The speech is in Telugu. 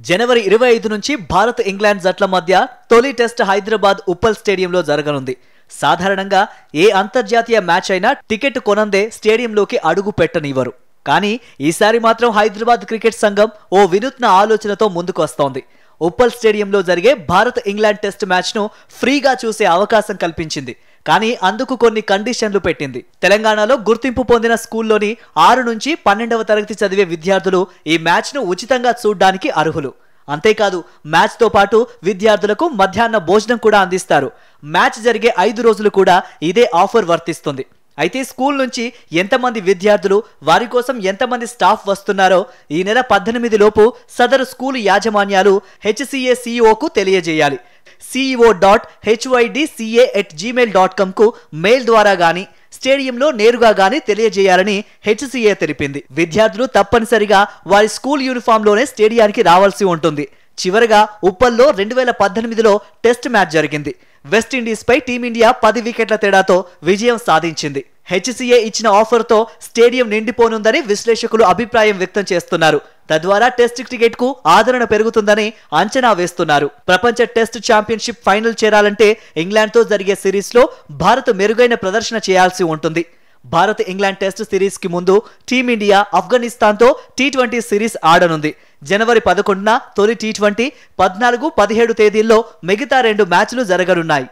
జనవరి 25 నుంచి భారత్ ఇంగ్లాండ్ జట్ల మధ్య తొలి టెస్ట్ హైదరాబాద్ ఉప్పల్ స్టేడియంలో జరగనుంది. సాధారణంగా ఏ అంతర్జాతీయ మ్యాచ్ అయినా టికెట్ కొనందే స్టేడియంలోకి అడుగు పెట్టనివ్వరు. కానీ ఈసారి మాత్రం హైదరాబాద్ క్రికెట్ సంఘం ఓ వినూత్న ఆలోచనతో ముందుకు వస్తోంది. ఉప్పల్ స్టేడియంలో జరిగే భారత్ ఇంగ్లాండ్ టెస్ట్ మ్యాచ్ ను ఫ్రీగా చూసే అవకాశం కల్పించింది. కానీ అందుకు కొన్ని కండిషన్లు పెట్టింది. తెలంగాణలో గుర్తింపు పొందిన స్కూల్లోని 6 నుంచి 12వ తరగతి చదివే విద్యార్థులు ఈ మ్యాచ్ ను ఉచితంగా చూడ్డానికి అర్హులు. అంతేకాదు మ్యాచ్ తో పాటు విద్యార్థులకు మధ్యాహ్న భోజనం కూడా అందిస్తారు. మ్యాచ్ జరిగే 5 రోజులు కూడా ఇదే ఆఫర్ వర్తిస్తుంది. అయితే స్కూల్ నుంచి ఎంతమంది విద్యార్థులు, వారి కోసం ఎంతమంది స్టాఫ్ వస్తున్నారో ఈ నెల 18 లోపు సదరు స్కూల్ యాజమాన్యాలు HCA CEO కు తెలియజేయాలి. ceo.hydca@gmail.com కు మెయిల్ ద్వారా గాని స్టేడియంలో నేరుగా గాని తెలియజేయాలని HCA తెలిపింది. విద్యార్థులు తప్పనిసరిగా వారి స్కూల్ యూనిఫామ్ లోనే స్టేడియానికి రావాల్సి ఉంటుంది. చివరగా ఉప్పల్లో 2018లో టెస్ట్ మ్యాచ్ జరిగింది. వెస్టిండీస్ పై టీమిండియా 10 వికెట్ల తేడాతో విజయం సాధించింది. HCA ఇచ్చిన ఆఫర్ తో స్టేడియం నిండిపోనుందని విశ్లేషకులు అభిప్రాయం వ్యక్తం చేస్తున్నారు. తద్వారా టెస్ట్ క్రికెట్ కు ఆదరణ పెరుగుతుందని అంచనా వేస్తున్నారు. ప్రపంచ టెస్ట్ ఛాంపియన్షిప్ ఫైనల్ చేరాలంటే ఇంగ్లాండ్ తో జరిగే సిరీస్ లో భారత్ మెరుగైన ప్రదర్శన చేయాల్సి ఉంటుంది. భారత్ ఇంగ్లాండ్ టెస్ట్ సిరీస్ కి ముందు టీమిండియా ఆఫ్ఘనిస్తాన్ తో T20 సిరీస్ ఆడనుంది. జనవరి 11న తొలి T20, 14, 17 తేదీల్లో మిగతా 2 మ్యాచ్లు జరగనున్నాయి.